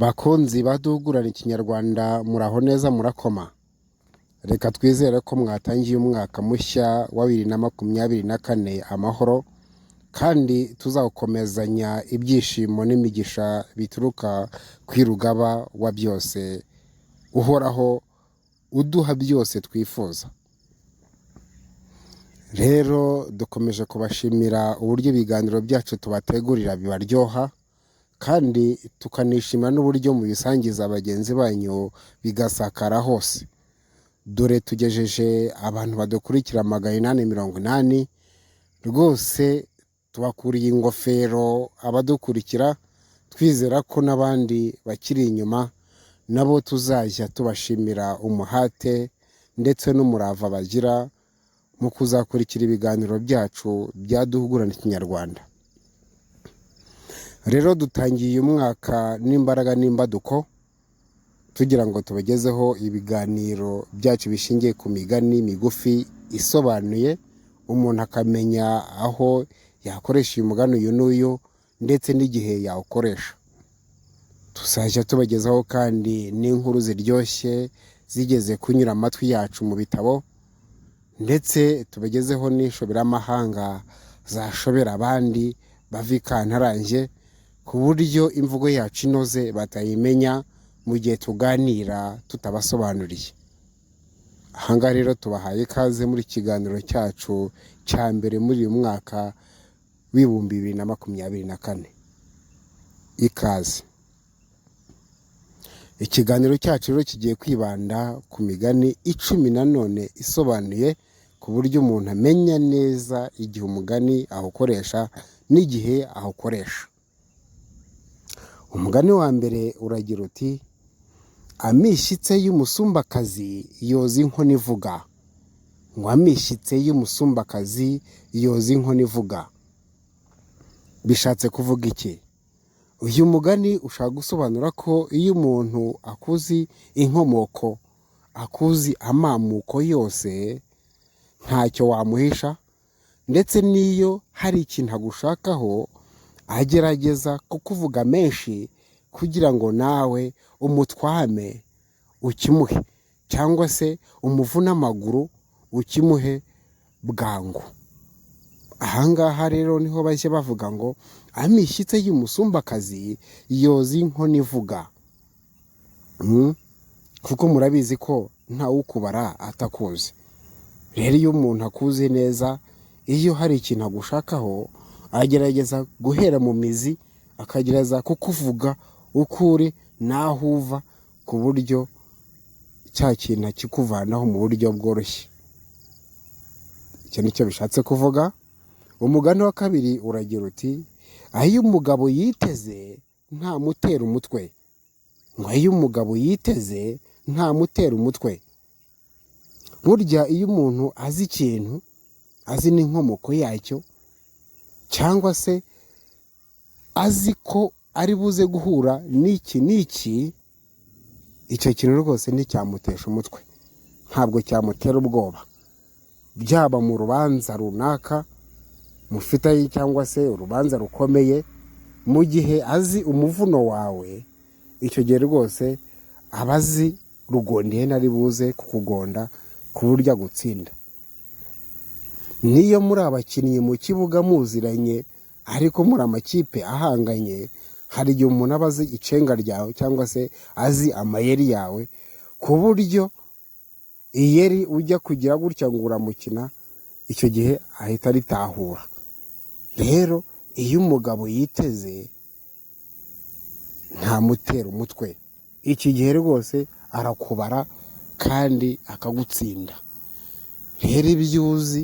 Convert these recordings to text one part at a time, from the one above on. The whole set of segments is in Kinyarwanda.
Bakunzi ba Duhugurane-Ikinyarwanda muraho neza murakoma. Reka twizere ko mwatangiye umwaka mushya wa 2024 amahoro, kandi tuzawukomezanya ibyishimo n'imigisha bituruka kwirugaba wa byose, uhoraho uduha byose twifuza. Rero dukomeje kubashimira uburyo ibiganiro byacu tubategurira bibaryoha, kandi tukanishimira n'uburyo mubisangiza bagenzi banyu bigasakara hose. Dore tugejeje abantu badukurikira 880, rwose tubakuriye ingofero abadukurikira, twizera ko n'abandi bakiri inyuma nabo tuzajya tubashimira umuhate ndetse n'umurava bagira mu kuzakurikira ibiganiro byacu bya Duhugurane-Ikinyarwanda. Rero dutangiye umwaka n'imbaraga n'imbaduko, tugira ngo tubagezeho ibiganiro byacu bishingiye ku migani migufi isobanuye, umuntu akamenya aho yakoresha uyu mugani uyu n'uyu ndetse n'igihe yawukoresha. Tuzajya tubagezaho kandi n'inkuru ziryoshye zigeze kunyura amatwi yacu mu bitabo, ndetse tubagezeho n'ishoberamahanga zashobera abandi bava ikantarange, ku buryo imvugo yacu inoze batayimenya mu gihe tuganira tutabasobanuriye. Ahangaha rero tubahaye ikaze muri kiganiro cyacu cya mbere muri uyu mwaka w'ibihumbi 2024. Ikaze. Ikiganiro cyacu rero kigiye kwibanda ku migani 10 nanone isobanuye, ku buryo umuntu amenya neza igihe umugani awukoresha n'igihe awukoresha. Umugani wa mbere uragira uti: amishyitse y'umusumbakazi yoza inkono ivuga. Ngo amishyitse y'umusumbakazi yoza inkono ivuga. Bishatse kuvuga iki? Uyu mugani ushaka gusobanura ko iyo umuntu akuzi inkomoko, akuzi amamuko yose, ntacyo wamuhisha, ndetse n'iyo hari ikintu agushakaho agerageza kukuvuga menshi kugira ngo nawe umutwame ukimuhe, cyangwa se umuvune amaguru ukimuhe bwangu. Ahangaha rero niho bashya bavuga ngo amishyitse y'umusumbakazi yoza inkono ivuga. Kuko murabizi ko ntawukubara atakuzi. Rero iyo umuntu akuze neza, iyo hari ikintu agushakaho, agerageza guhera mu mizi, akagerageza kukuvuga uko uri n'aho uva, ku buryo cya kintu akikuvanaho mu buryo bworoshye. Icyo nicyo bishatse kuvuga. Umugani wa kabiri uragira uti: ayo umugabo yiteze ntamutera umutwe. Ngo ayo umugabo yiteze ntamutera umutwe. Burya iyo umuntu azi ikintu, azi n'inkomoko yacyo, cyangwa se azi ko ari buze guhura n'iki, icyo kintu rwose nticyamutesha umutwe, ntabwo cyamutera ubwoba. Byaba mu rubanza runaka mufitanye, cyangwa se urubanza rukomeye, mu gihe azi umuvuno wawe, icyo gihe rwose aba azi rugondiye ntari buze kukugonda ku buryo agutsinda. Niyo muri abakinnyi mu kibuga muziranye, ariko muri amakipe ahanganye, hari igihe umuntu aba azi icenga ryawe, cyangwa se azi amayeri yawe, ku buryo iyeri ujya kugira gutya ngo uramukina, icyo gihe ahita aritahura. Rero iyo umugabo yiteze ntamutera umutwe, iki gihe rwose arakubara kandi akagutsinda. Rero ibyo uzi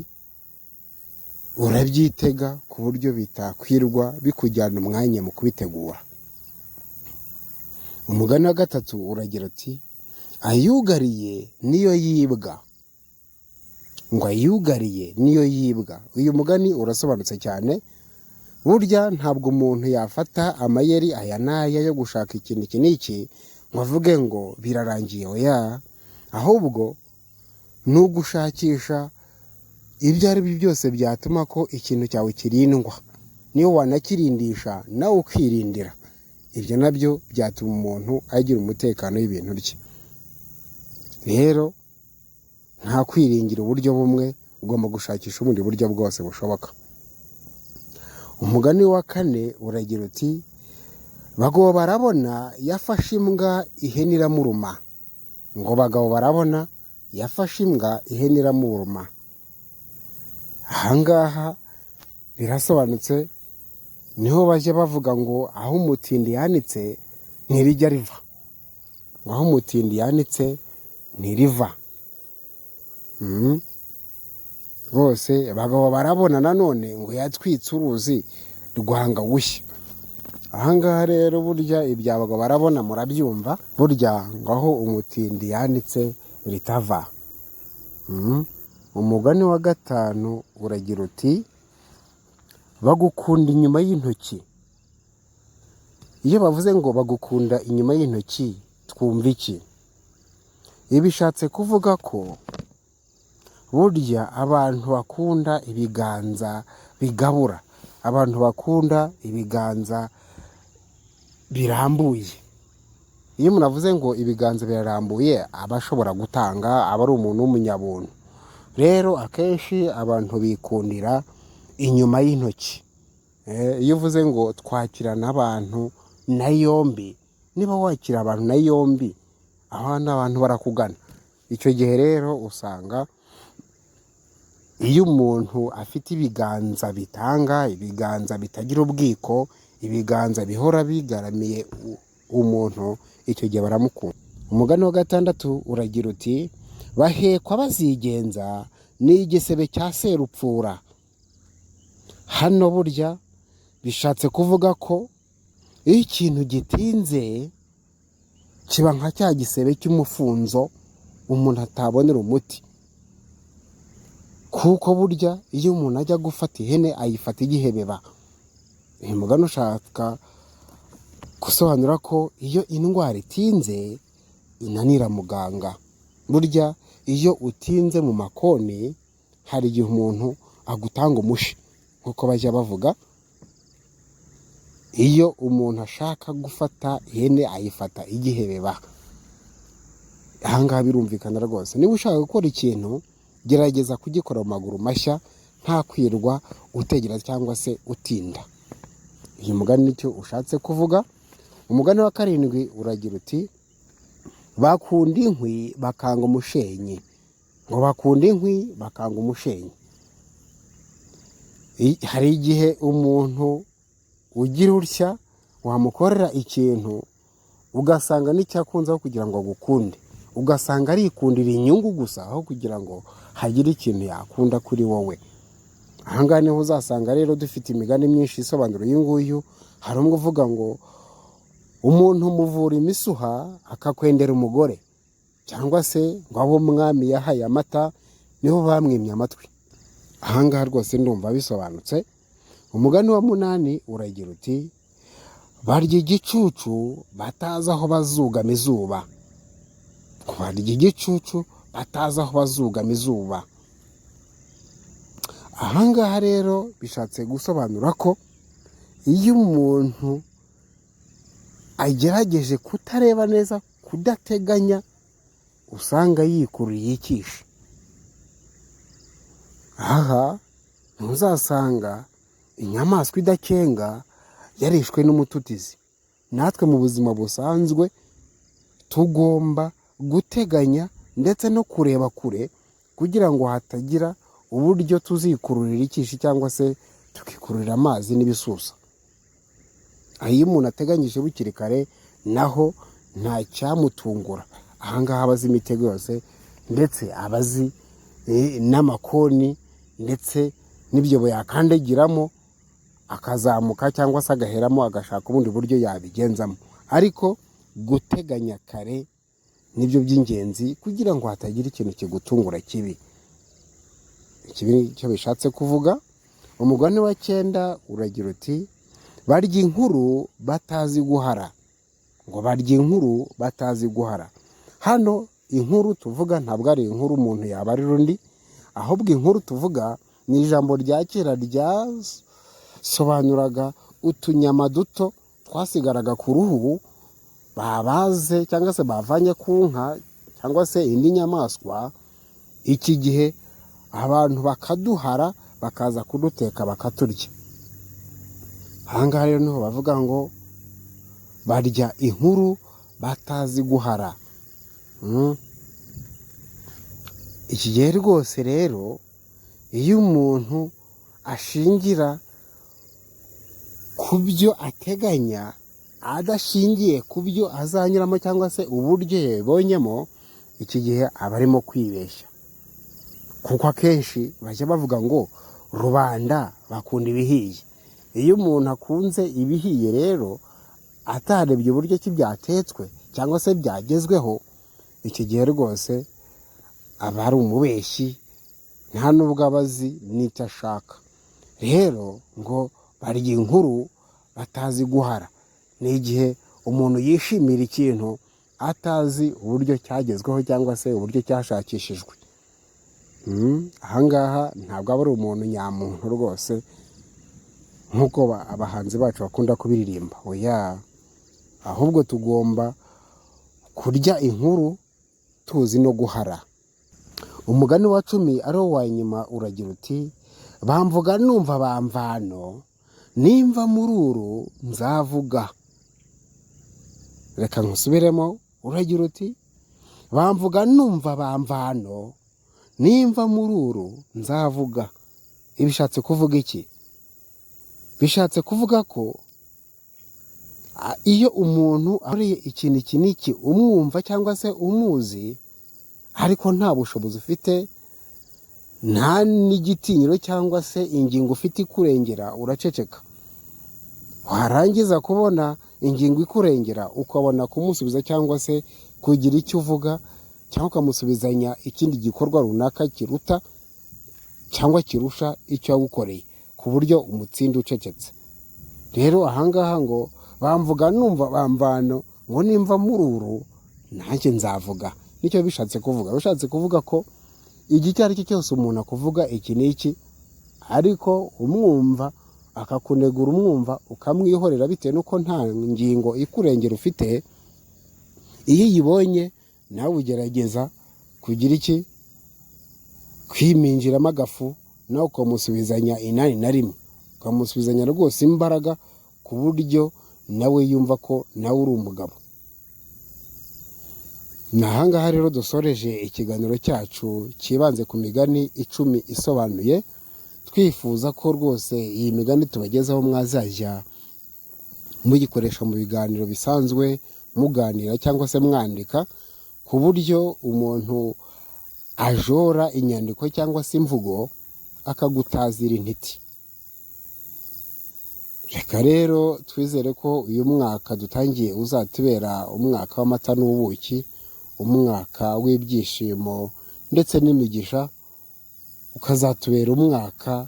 urabyitega ku buryo bitakwirwa bikujyana umwanya mu kubitegura. Umugani wa gatatu uragira uti: ayugariye niyo yibwa. Ngo ayugariye niyo yibwa. Uyu mugani urasobanutse cyane. Burya ntabwo umuntu yafata amayeri aya n'aya yo gushaka ikintu iki n'iki ngo avuge ngo birarangiye. Oya, ahubwo ni ugushakisha ibyo ari byo byose byatuma ko ikintu cyawe kirindwa. Niyo wanakirindisha nawe ukirindira. ibyo nabyo byatuma umuntu agira umutekano w'ibintu bye. Rero nta kwiringira uburyo bumwe, ugomba gushakisha ubundi buryo bwose bushoboka. Umugani wa 4 uragira uti bagabo barabona yafashe imbwa ihene iramuruma. Ngo bagabo barabona yafashe imbwa ihene iramuruma. Ahangaha birasobanutse, niho bajya bavuga ngo aho umutindi yanitse ntirijya riva. Ngo aho umutindi yanitse ntiriva. Rwose bagabo barabona nanone ngo yatwitse uruzi rwanga gushya. Ahangaha rero burya ibya bagabo barabona murabyumva, burya ngo aho umutindi yanitse ritava. Umugani wa 5 uragira uti bagukunda inyuma y'intoki. Iyo bavuze ngo bagukunda inyuma y'intoki twumva iki? Ibi bishatse kuvuga ko burya abantu bakunda ibiganza bigabura, abantu bakunda ibiganza birambuye. Iyo umuntu avuze ngo ibiganza birarambuye aba ashobora gutanga, aba ari umuntu w'umunyabuntu. Rero akenshi abantu bikundira inyuma y'intoki. Iyo uvuze ngo twakirana abantu na yombi, niba wakira abantu na yombi, abandi abantu barakugana. Icyo gihe rero usanga iyo umuntu afite ibiganza bitanga, ibiganza bitagira ubwiko, ibiganza bihora bigaramiye umuntu, icyo gihe baramukunda. Umugani wa 6 uragira uti bahekwa bazigenza n'igisebe cya serupfura. Hano burya bishatse kuvuga ko iyo ikintu gitinze kiba nka cya gisebe cy'umufunzo umuntu atabonera umuti. Kuko burya iyo umuntu ajya gufata ihene ayifata igihebeba. Uyu mugani ushaka gusobanura ko iyo indwara itinze inanira muganga. Burya iyo utinze mu makoni hari igihe umuntu agutanga umushi, nk'uko bajya bavuga. Iyo umuntu ashaka gufata ihene ayifata igihebeba. Ahangaha birumvikana rwose. Niba ushaka gukora ikintu, gerageza kugikora mu maguru mashya, nta kwirwa utegereza cyangwa se utinda. Uyu mugani nicyo ushatse kuvuga. Umugani wa 7 uragira uti bakunda inkwi bakanga umushenyi. Ngo bakunda inkwi bakanga umushenyi. Hari igihe umuntu ugira utya wamukorera ikintu ugasanga n'icyakunzeho kugira ngo agukunde, ugasanga arikundira inyungu gusa aho kugira ngo hagire ikintu yakunda kuri wowe. Ahangaha niho uzasanga rero dufite imigani myinshi isobanura uyu nguyu. Hari umwe uvuga ngo umuntu muvura imisuha akakwendera umugore, cyangwa se ngo abo umwami yahaye amata niho bamwimye amatwi. Ahangaha rwose ndumva bisobanutse. Umugani wa 8 uragira uti barya igicucu batazi aho bazugama izuba. Barya igicucu batazi aho bazugama izuba. Ahangaha rero bishatse gusobanura ko iyo umuntu agerageje kutareba neza, kudateganya, usanga yikururiye ikishi. Aha ntuzasanga inyamaswa idakenga yarishwe n'umututizi. Natwe mu buzima busanzwe tugomba guteganya ndetse no kureba kure kugira ngo hatagira uburyo tuzikururira ikishi cyangwa se tukikururira amazi n'ibisusa. Iyo umuntu ateganyije bukiri kare naho nta cyamutungura. Ahangaha abazi imitego yose ndetse abazi n'amakoni ndetse n'ibyobo yakandagiramo akazamuka cyangwa se agaheramo agashaka ubundi buryo yabigenzamo. Ariko guteganya kare nibyo by'ingenzi kugira ngo hatagira ikintu kigutungura kibi. Ikibi nicyo bishatse kuvuga. Umugani wa 9 uragira uti barya inkuru batazi guhara. Ngo barya inkuru batazi guhara. Hano inkuru tuvuga ntabwo ari inkuru umuntu yabarira undi, ahubwo inkuru tuvuga ni ijambo rya kera ryasobanuraga utunyama duto twasigaraga ku ruhu babaze cyangwa se bavanye ku nka cyangwa se indi nyamaswa, iki gihe abantu bakaduhara bakaza kuduteka bakaturya. Ahangaha rero niho bavuga ngo barya inkuru batazi guhara. Iki gihe rwose rero iyo umuntu ashingira ku byo ateganya adashingiye ku byo azanyuramo cyangwa se uburyo yabonyemo, iki gihe aba arimo kwibeshya, kuko akenshi bajya bavuga ngo rubanda bakunda ibihiye. Iyo umuntu akunze ibihiye rero atarebye uburyo ki byatetswe cyangwa se byagezweho, iki gihe rwose aba ari umubeshyi, nta nubwo aba azi n'icyo ashaka. Rero ngo barya inkuru batazi guhara, ni igihe umuntu yishimira ikintu atazi uburyo cyagezweho cyangwa se uburyo cyashakishijwe. Ahangaha ntabwo aba ari umuntu nyamuntu rwose nk'uko abahanzi bacu bakunda kubiririmba, oya, ahubwo tugomba kurya inkuru tuzi no guhara. Umugani wa 10 ari wo wa nyuma uragira uti: bamvuga numva bamvano, nimva muri uru nzavuga. Reka nkusubiremo, uragira uti: bamvuga numva bamvano, nimva muri uru nzavuga. Ibishatse kuvuga iki? Bishatse kuvuga ko iyo umuntu ariye ikintu iki n'iki umwumva cyangwa se umuzi, ariko nta bushobozi ufite, nta n'igitinyiro cyangwa se ingingo ufite ikurengera, uraceceka. Warangiza kubona ingingo ikurengera ukabona kumusubiza cyangwa se kugira icyo uvuga, cyangwa ukamusubizanya ikindi gikorwa runaka kiruta cyangwa kirusha icyo yagukoreye, ku buryo umutsinda ucecetse. Rero ahangaha ngo bamvuga numva bamvano, ngo nimva muri uru nanjye nzavuga. Nicyo bishatse kuvuga. Bishatse kuvuga ko igihe icyo ari cyo cyose umuntu akuvuga iki n'iki, ariko umwumva akakunegura, umwumva ukamwihorera bitewe n'uko nta ngingo ikurengera ufite, iyo uyibonye nawe ugerageza kugira iki, kwiminjiramo agafu, nawe ukamusubizanya 8 ukamusubizanya rwose imbaraga, ku buryo nawe yumva ko nawe uri umugabo. Ahangaha rero dusoreje ikiganiro cyacu kibanze ku migani 10 isobanuye, twifuza ko rwose iyi migani tubagezaho mwazajya muyikoresha mu biganiro bisanzwe, muganira cyangwa se mwandika, ku buryo umuntu ajora inyandiko cyangwa se imvugo akagutazira intiti. Reka rero twizere ko uyu mwaka dutangiye uzatubera umwaka w'amata n'ubuki, umwaka w'ibyishimo ndetse n'imigisha, ukazatubera umwaka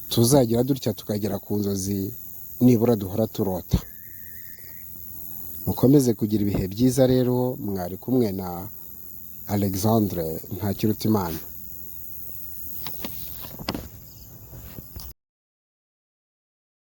tuzagira dutya tukagera ku nzozi nibura duhora turota. Mukomeze kugira ibihe byiza rero, mwari kumwe na Alexandre Ntakirutimana.